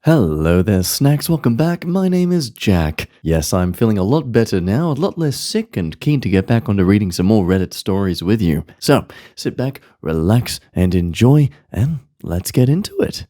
Hello there, snacks. Welcome back. My name is Jack. Yes, I'm feeling a lot better now, a lot less sick, and keen to get back onto reading some more Reddit stories with you. So, sit back, relax, and enjoy, and let's get into it.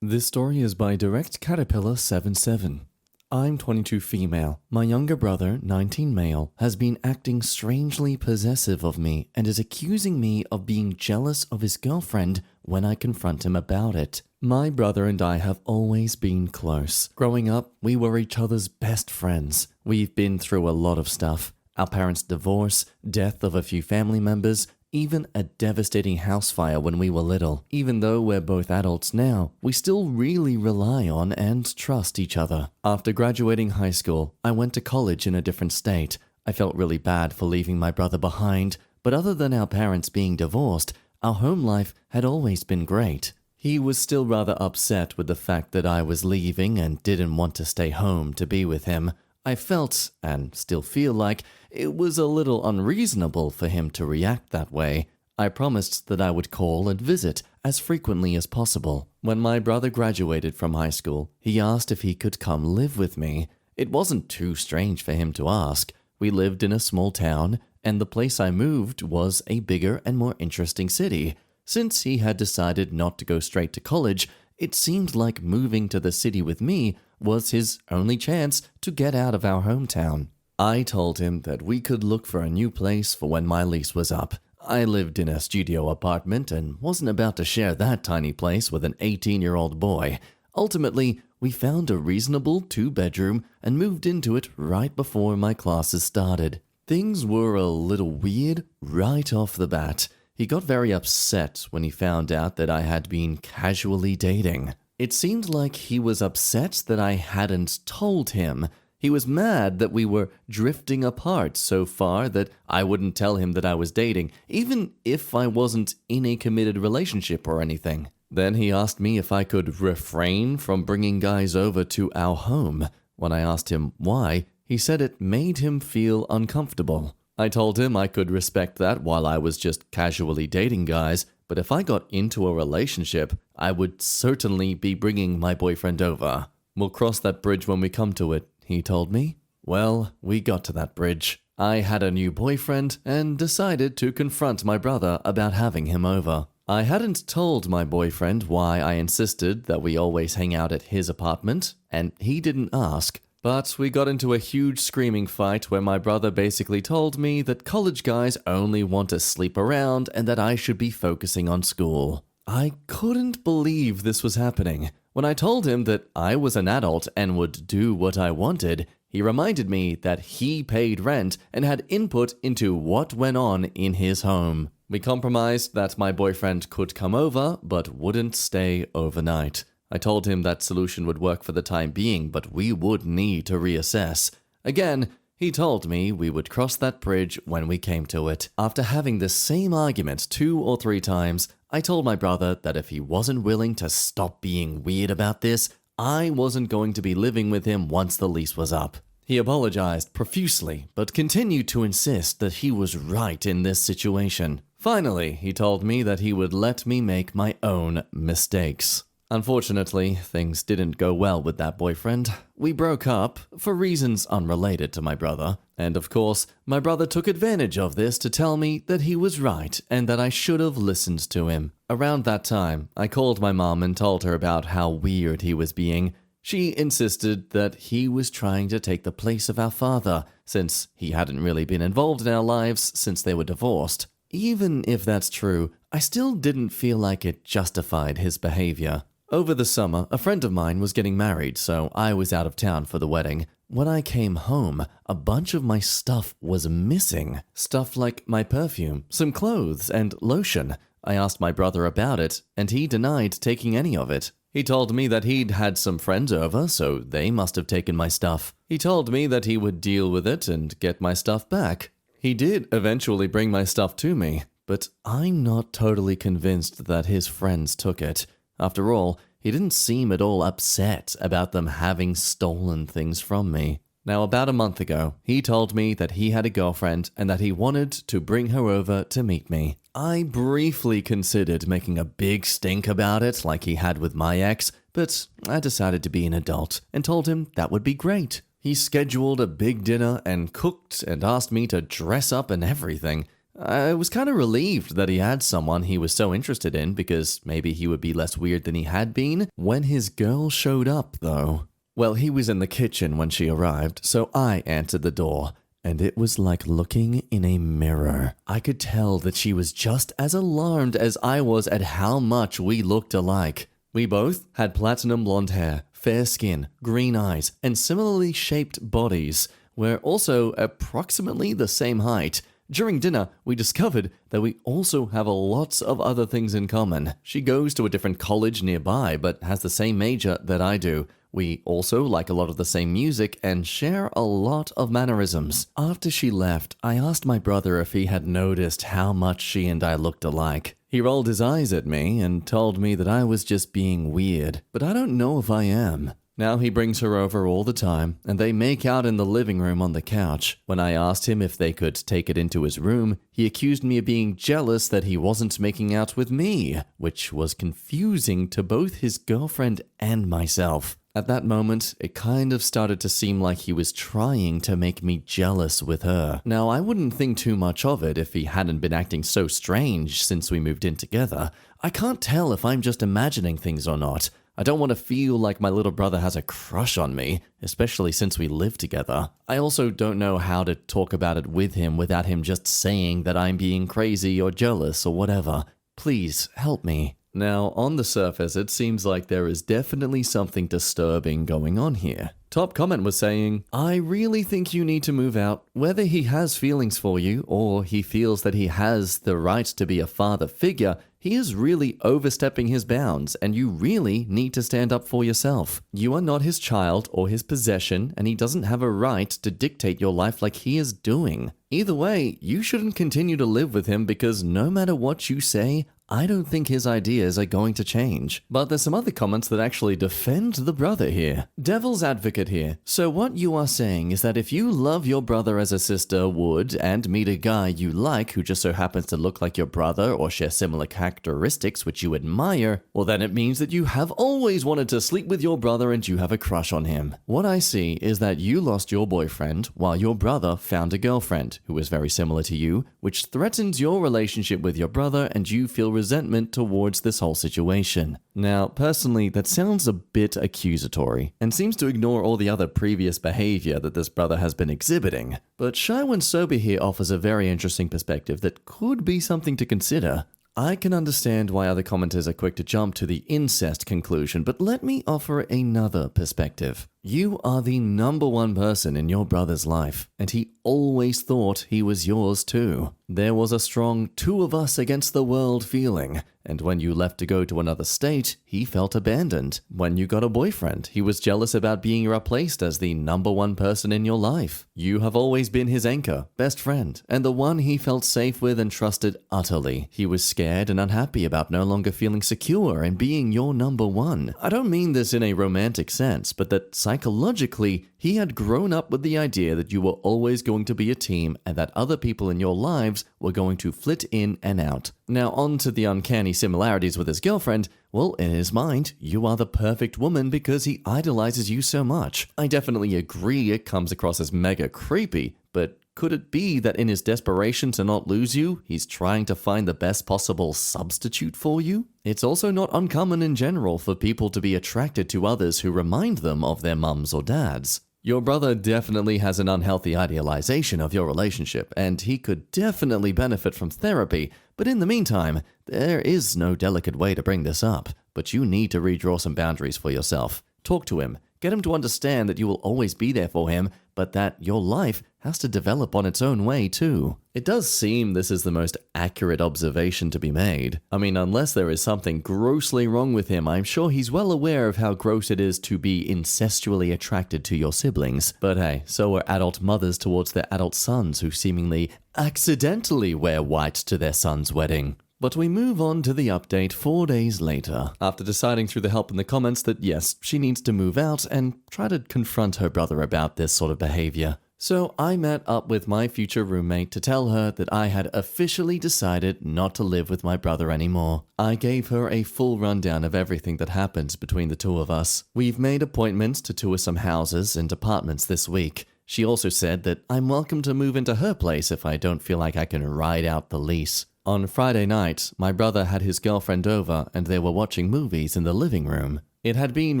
This story is by Direct Caterpillar 77. I'm 22 female. My younger brother, 19 male, has been acting strangely possessive of me and is accusing me of being jealous of his girlfriend when I confront him about it. My brother and I have always been close. Growing up, we were each other's best friends. We've been through a lot of stuff. Our parents' divorce, death of a few family members, even a devastating house fire when we were little. Even though we're both adults now, we still really rely on and trust each other. After graduating high school, I went to college in a different state. I felt really bad for leaving my brother behind, but other than our parents being divorced, our home life had always been great. He was still rather upset with the fact that I was leaving and didn't want to stay home to be with him. I felt, and still feel like, it was a little unreasonable for him to react that way. I promised that I would call and visit as frequently as possible. When my brother graduated from high school, he asked if he could come live with me. It wasn't too strange for him to ask. We lived in a small town, and the place I moved was a bigger and more interesting city. Since he had decided not to go straight to college, it seemed like moving to the city with me was his only chance to get out of our hometown. I told him that we could look for a new place for when my lease was up. I lived in a studio apartment and wasn't about to share that tiny place with an 18-year-old boy. Ultimately, we found a reasonable 2-bedroom and moved into it right before my classes started. Things were a little weird right off the bat. He got very upset when he found out that I had been casually dating. It seemed like he was upset that I hadn't told him. He was mad that we were drifting apart so far that I wouldn't tell him that I was dating, even if I wasn't in a committed relationship or anything. Then he asked me if I could refrain from bringing guys over to our home. When I asked him why, he said it made him feel uncomfortable. I told him I could respect that while I was just casually dating guys, but if I got into a relationship, I would certainly be bringing my boyfriend over. We'll cross that bridge when we come to it, he told me. Well, we got to that bridge. I had a new boyfriend and decided to confront my brother about having him over. I hadn't told my boyfriend why I insisted that we always hang out at his apartment, and he didn't ask. But we got into a huge screaming fight where my brother basically told me that college guys only want to sleep around and that I should be focusing on school. I couldn't believe this was happening. When I told him that I was an adult and would do what I wanted, he reminded me that he paid rent and had input into what went on in his home. We compromised that my boyfriend could come over but wouldn't stay overnight. I told him that solution would work for the time being, but we would need to reassess. Again, he told me we would cross that bridge when we came to it. After having the same argument 2 or 3 times, I told my brother that if he wasn't willing to stop being weird about this, I wasn't going to be living with him once the lease was up. He apologized profusely, but continued to insist that he was right in this situation. Finally, he told me that he would let me make my own mistakes. Unfortunately, things didn't go well with that boyfriend. We broke up, for reasons unrelated to my brother, and of course, my brother took advantage of this to tell me that he was right and that I should have listened to him. Around that time, I called my mom and told her about how weird he was being. She insisted that he was trying to take the place of our father, since he hadn't really been involved in our lives since they were divorced. Even if that's true, I still didn't feel like it justified his behavior. Over the summer, a friend of mine was getting married, so I was out of town for the wedding. When I came home, a bunch of my stuff was missing. Stuff like my perfume, some clothes, and lotion. I asked my brother about it, and he denied taking any of it. He told me that he'd had some friends over, so they must have taken my stuff. He told me that he would deal with it and get my stuff back. He did eventually bring my stuff to me, but I'm not totally convinced that his friends took it. After all, he didn't seem at all upset about them having stolen things from me. Now, about a month ago, he told me that he had a girlfriend and that he wanted to bring her over to meet me. I briefly considered making a big stink about it like he had with my ex, but I decided to be an adult and told him that would be great. He scheduled a big dinner and cooked and asked me to dress up and everything. I was kind of relieved that he had someone he was so interested in because maybe he would be less weird than he had been. When his girl showed up, though, well, he was in the kitchen when she arrived, so I answered the door. And it was like looking in a mirror. I could tell that she was just as alarmed as I was at how much we looked alike. We both had platinum blonde hair, fair skin, green eyes, and similarly shaped bodies. We're also approximately the same height. During dinner, we discovered that we also have lots of other things in common. She goes to a different college nearby, but has the same major that I do. We also like a lot of the same music and share a lot of mannerisms. After she left, I asked my brother if he had noticed how much she and I looked alike. He rolled his eyes at me and told me that I was just being weird, but I don't know if I am. Now he brings her over all the time, and they make out in the living room on the couch. When I asked him if they could take it into his room, he accused me of being jealous that he wasn't making out with me, which was confusing to both his girlfriend and myself. At that moment, it kind of started to seem like he was trying to make me jealous with her. Now, I wouldn't think too much of it if he hadn't been acting so strange since we moved in together. I can't tell if I'm just imagining things or not. I don't want to feel like my little brother has a crush on me, especially since we live together. I also don't know how to talk about it with him without him just saying that I'm being crazy or jealous or whatever. Please, help me. Now, on the surface, it seems like there is definitely something disturbing going on here. Top comment was saying, I really think you need to move out. Whether he has feelings for you or he feels that he has the right to be a father figure, he is really overstepping his bounds and you really need to stand up for yourself. You are not his child or his possession and he doesn't have a right to dictate your life like he is doing. Either way, you shouldn't continue to live with him because no matter what you say, I don't think his ideas are going to change. But there's some other comments that actually defend the brother here. Devil's advocate here. So what you are saying is that if you love your brother as a sister would and meet a guy you like who just so happens to look like your brother or share similar characteristics which you admire, well then it means that you have always wanted to sleep with your brother and you have a crush on him. What I see is that you lost your boyfriend while your brother found a girlfriend who is very similar to you, which threatens your relationship with your brother and you feel resentment towards this whole situation. Now, personally, that sounds a bit accusatory and seems to ignore all the other previous behavior that this brother has been exhibiting. But Shy When Sober here offers a very interesting perspective that could be something to consider. I can understand why other commenters are quick to jump to the incest conclusion, but let me offer another perspective. You are the number one person in your brother's life, and he always thought he was yours too. There was a strong two of us against the world feeling, and when you left to go to another state, he felt abandoned. When you got a boyfriend, he was jealous about being replaced as the number one person in your life. You have always been his anchor, best friend, and the one he felt safe with and trusted utterly. He was scared and unhappy about no longer feeling secure and being your number one. I don't mean this in a romantic sense, but that psychologically, he had grown up with the idea that you were always going to be a team and that other people in your lives were going to flit in and out. Now, on to the uncanny similarities with his girlfriend. Well, in his mind, you are the perfect woman because he idolizes you so much. I definitely agree it comes across as mega creepy, but could it be that in his desperation to not lose you, he's trying to find the best possible substitute for you? It's also not uncommon in general for people to be attracted to others who remind them of their mums or dads. Your brother definitely has an unhealthy idealization of your relationship, and he could definitely benefit from therapy, but in the meantime, there is no delicate way to bring this up, but you need to redraw some boundaries for yourself. Talk to him. Get him to understand that you will always be there for him, but that your life has to develop on its own way too. It does seem this is the most accurate observation to be made. I mean, unless there is something grossly wrong with him, I'm sure he's well aware of how gross it is to be incestually attracted to your siblings. But hey, so are adult mothers towards their adult sons who seemingly accidentally wear white to their son's wedding. But we move on to the update 4 days later, after deciding through the help in the comments that yes, she needs to move out and try to confront her brother about this sort of behavior. So I met up with my future roommate to tell her that I had officially decided not to live with my brother anymore. I gave her a full rundown of everything that happened between the two of us. We've made appointments to tour some houses and apartments this week. She also said that I'm welcome to move into her place if I don't feel like I can ride out the lease. On Friday night, my brother had his girlfriend over and they were watching movies in the living room. It had been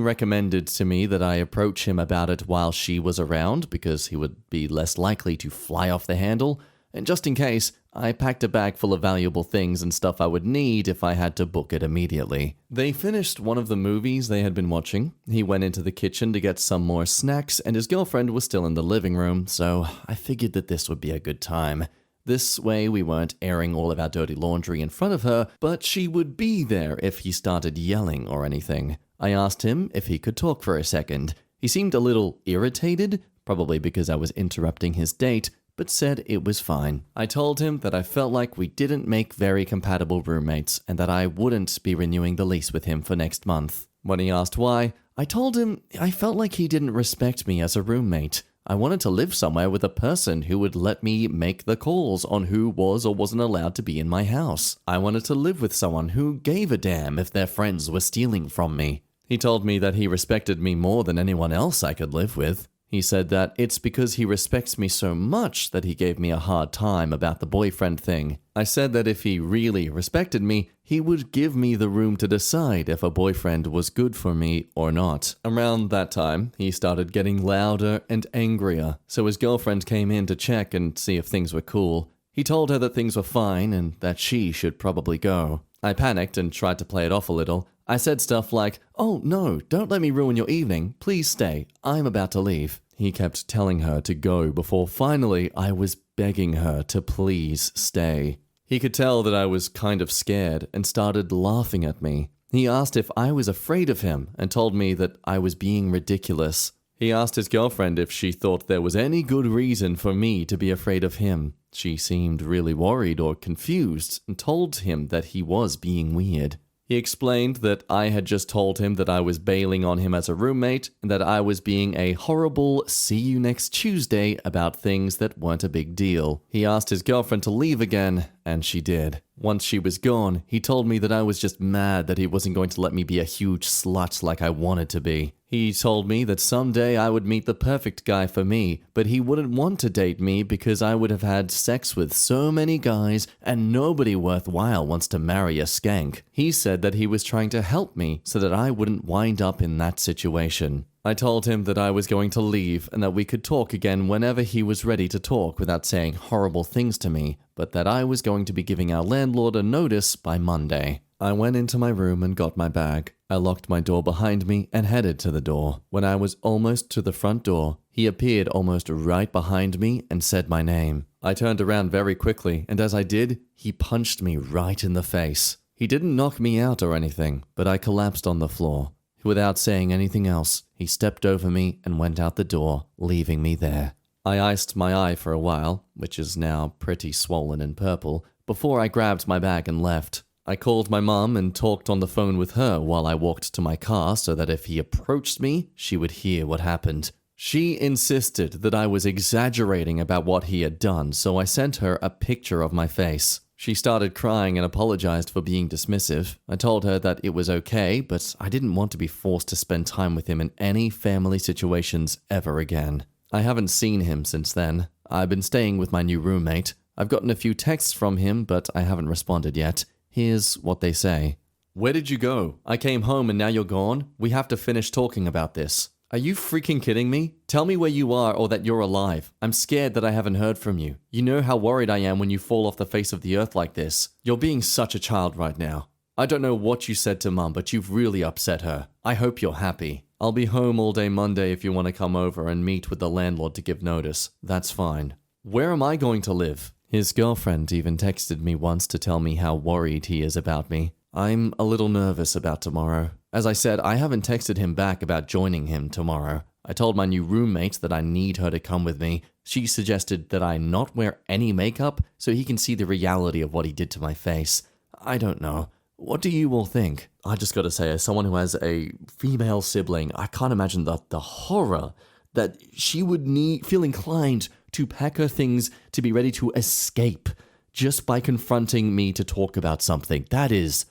recommended to me that I approach him about it while she was around because he would be less likely to fly off the handle, and just in case, I packed a bag full of valuable things and stuff I would need if I had to book it immediately. They finished one of the movies they had been watching. He went into the kitchen to get some more snacks, and his girlfriend was still in the living room, so I figured that this would be a good time. This way we weren't airing all of our dirty laundry in front of her, but she would be there if he started yelling or anything. I asked him if he could talk for a second. He seemed a little irritated, probably because I was interrupting his date, but said it was fine. I told him that I felt like we didn't make very compatible roommates and that I wouldn't be renewing the lease with him for next month. When he asked why, I told him I felt like he didn't respect me as a roommate. I wanted to live somewhere with a person who would let me make the calls on who was or wasn't allowed to be in my house. I wanted to live with someone who gave a damn if their friends were stealing from me. He told me that he respected me more than anyone else I could live with. He said that it's because he respects me so much that he gave me a hard time about the boyfriend thing. I said that if he really respected me, he would give me the room to decide if a boyfriend was good for me or not. Around that time, he started getting louder and angrier, so his girlfriend came in to check and see if things were cool. He told her that things were fine and that she should probably go. I panicked and tried to play it off a little. I said stuff like, "Oh no, don't let me ruin your evening. Please stay. I'm about to leave." He kept telling her to go before finally I was begging her to please stay. He could tell that I was kind of scared and started laughing at me. He asked if I was afraid of him and told me that I was being ridiculous. He asked his girlfriend if she thought there was any good reason for me to be afraid of him. She seemed really worried or confused and told him that he was being weird. He explained that I had just told him that I was bailing on him as a roommate and that I was being a horrible see you next Tuesday about things that weren't a big deal. He asked his girlfriend to leave again, and she did. Once she was gone, he told me that I was just mad that he wasn't going to let me be a huge slut like I wanted to be. He told me that someday I would meet the perfect guy for me, but he wouldn't want to date me because I would have had sex with so many guys and nobody worthwhile wants to marry a skank. He said that he was trying to help me so that I wouldn't wind up in that situation. I told him that I was going to leave and that we could talk again whenever he was ready to talk without saying horrible things to me, but that I was going to be giving our landlord a notice by Monday. I went into my room and got my bag. I locked my door behind me and headed to the door. When I was almost to the front door, he appeared almost right behind me and said my name. I turned around very quickly, and as I did, he punched me right in the face. He didn't knock me out or anything, but I collapsed on the floor. Without saying anything else, he stepped over me and went out the door, leaving me there. I iced my eye for a while, which is now pretty swollen and purple, before I grabbed my bag and left. I called my mom and talked on the phone with her while I walked to my car so that if he approached me, she would hear what happened. She insisted that I was exaggerating about what he had done, so I sent her a picture of my face. She started crying and apologized for being dismissive. I told her that it was okay, but I didn't want to be forced to spend time with him in any family situations ever again. I haven't seen him since then. I've been staying with my new roommate. I've gotten a few texts from him, but I haven't responded yet. Here's what they say. "Where did you go? I came home and now you're gone? We have to finish talking about this. Are you freaking kidding me? Tell me where you are or that you're alive. I'm scared that I haven't heard from you. You know how worried I am when you fall off the face of the earth like this. You're being such a child right now. I don't know what you said to Mum, but you've really upset her. I hope you're happy. I'll be home all day Monday if you want to come over and meet with the landlord to give notice. That's fine. Where am I going to live?" His girlfriend even texted me once to tell me how worried he is about me. I'm a little nervous about tomorrow. As I said, I haven't texted him back about joining him tomorrow. I told my new roommate that I need her to come with me. She suggested that I not wear any makeup so he can see the reality of what he did to my face. I don't know. What do you all think? I just gotta say, as someone who has a female sibling, I can't imagine the horror that she would feel inclined to pack her things to be ready to escape just by confronting me to talk about something. That is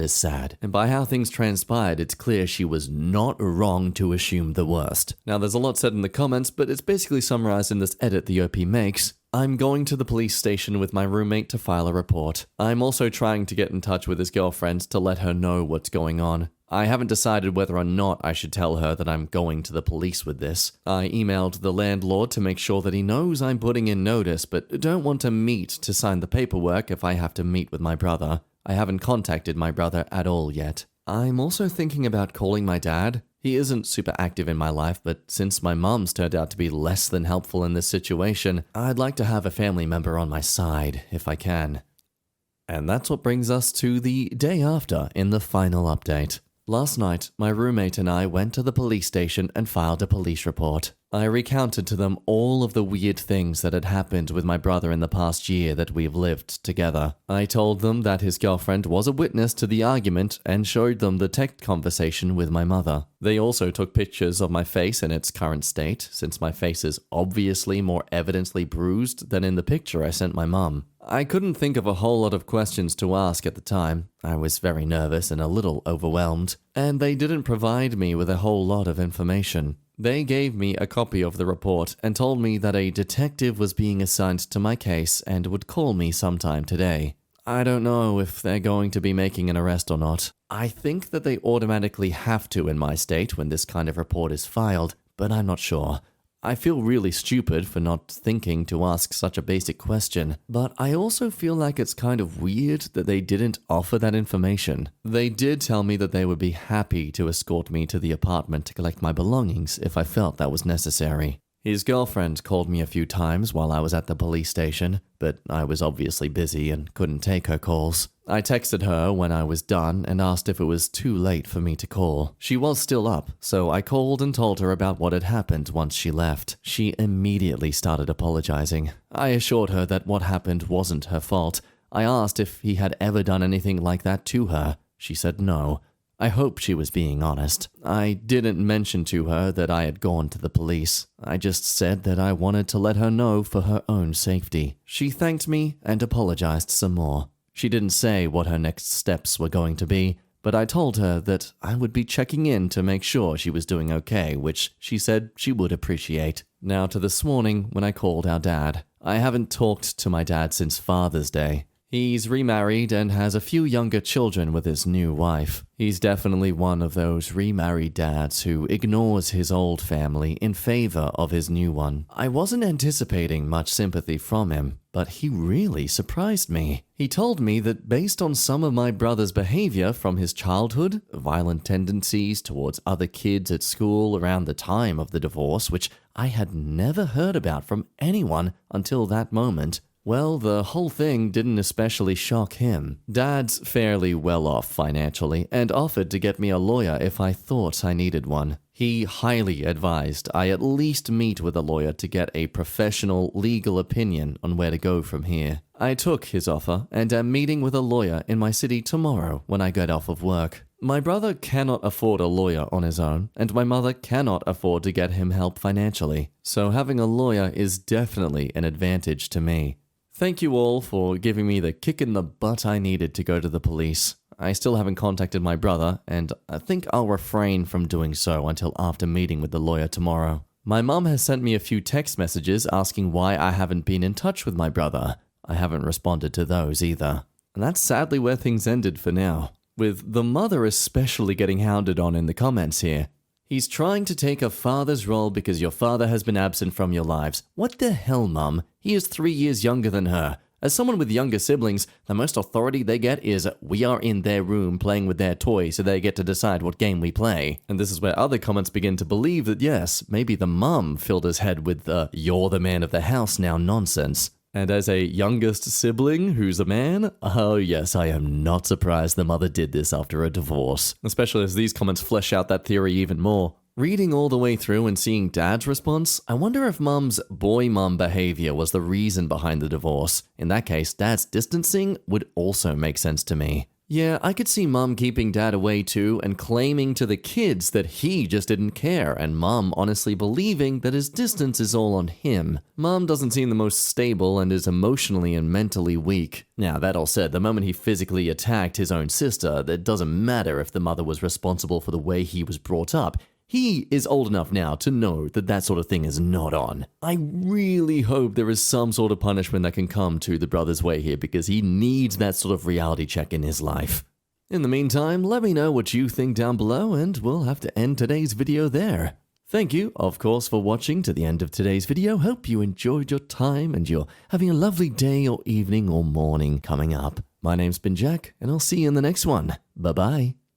sad. And by how things transpired, it's clear she was not wrong to assume the worst. Now, there's a lot said in the comments, but it's basically summarized in this edit the OP makes. I'm going to the police station with my roommate to file a report. I'm also trying to get in touch with his girlfriend to let her know what's going on. I haven't decided whether or not I should tell her that I'm going to the police with this. I emailed the landlord to make sure that he knows I'm putting in notice, but don't want to meet to sign the paperwork if I have to meet with my brother. I haven't contacted my brother at all yet. I'm also thinking about calling my dad. He isn't super active in my life, but since my mom's turned out to be less than helpful in this situation, I'd like to have a family member on my side, if I can. And that's what brings us to the day after in the final update. Last night, my roommate and I went to the police station and filed a police report. I recounted to them all of the weird things that had happened with my brother in the past year that we've lived together. I told them that his girlfriend was a witness to the argument and showed them the text conversation with my mother. They also took pictures of my face in its current state, since my face is obviously more evidently bruised than in the picture I sent my mum. I couldn't think of a whole lot of questions to ask at the time. I was very nervous and a little overwhelmed, and they didn't provide me with a whole lot of information. They gave me a copy of the report and told me that a detective was being assigned to my case and would call me sometime today. I don't know if they're going to be making an arrest or not. I think that they automatically have to in my state when this kind of report is filed, but I'm not sure. I feel really stupid for not thinking to ask such a basic question, but I also feel like it's kind of weird that they didn't offer that information. They did tell me that they would be happy to escort me to the apartment to collect my belongings if I felt that was necessary. His girlfriend called me a few times while I was at the police station, but I was obviously busy and couldn't take her calls. I texted her when I was done and asked if it was too late for me to call. She was still up, so I called and told her about what had happened once she left. She immediately started apologizing. I assured her that what happened wasn't her fault. I asked if he had ever done anything like that to her. She said no. I hope she was being honest. I didn't mention to her that I had gone to the police. I just said that I wanted to let her know for her own safety. She thanked me and apologized some more. She didn't say what her next steps were going to be, but I told her that I would be checking in to make sure she was doing okay, which she said she would appreciate. Now to this morning when I called our dad. I haven't talked to my dad since Father's Day. He's remarried and has a few younger children with his new wife. He's definitely one of those remarried dads who ignores his old family in favor of his new one. I wasn't anticipating much sympathy from him, but he really surprised me. He told me that based on some of my brother's behavior from his childhood, violent tendencies towards other kids at school around the time of the divorce, which I had never heard about from anyone until that moment, well, the whole thing didn't especially shock him. Dad's fairly well off financially and offered to get me a lawyer if I thought I needed one. He highly advised I at least meet with a lawyer to get a professional legal opinion on where to go from here. I took his offer and am meeting with a lawyer in my city tomorrow when I get off of work. My brother cannot afford a lawyer on his own, and my mother cannot afford to get him help financially, so having a lawyer is definitely an advantage to me. Thank you all for giving me the kick in the butt I needed to go to the police. I still haven't contacted my brother, and I think I'll refrain from doing so until after meeting with the lawyer tomorrow. My mum has sent me a few text messages asking why I haven't been in touch with my brother. I haven't responded to those either. And that's sadly where things ended for now, with the mother especially getting hounded on in the comments here. He's trying to take a father's role because your father has been absent from your lives. What the hell, Mum? He is 3 years younger than her. As someone with younger siblings, the most authority they get is we are in their room playing with their toys so they get to decide what game we play. And this is where other comments begin to believe that yes, maybe the mum filled his head with the "you're the man of the house now" nonsense. And as a youngest sibling who's a man, oh yes, I am not surprised the mother did this after a divorce. Especially as these comments flesh out that theory even more. Reading all the way through and seeing Dad's response, I wonder if Mum's boy-mum behavior was the reason behind the divorce. In that case, Dad's distancing would also make sense to me. Yeah, I could see Mum keeping Dad away too and claiming to the kids that he just didn't care, and Mum honestly believing that his distance is all on him. Mum doesn't seem the most stable and is emotionally and mentally weak. Now, that all said, the moment he physically attacked his own sister, it doesn't matter if the mother was responsible for the way he was brought up. He is old enough now to know that that sort of thing is not on. I really hope there is some sort of punishment that can come to the brother's way here because he needs that sort of reality check in his life. In the meantime, let me know what you think down below and we'll have to end today's video there. Thank you, of course, for watching to the end of today's video. Hope you enjoyed your time and you're having a lovely day or evening or morning coming up. My name's been Jack and I'll see you in the next one. Bye-bye.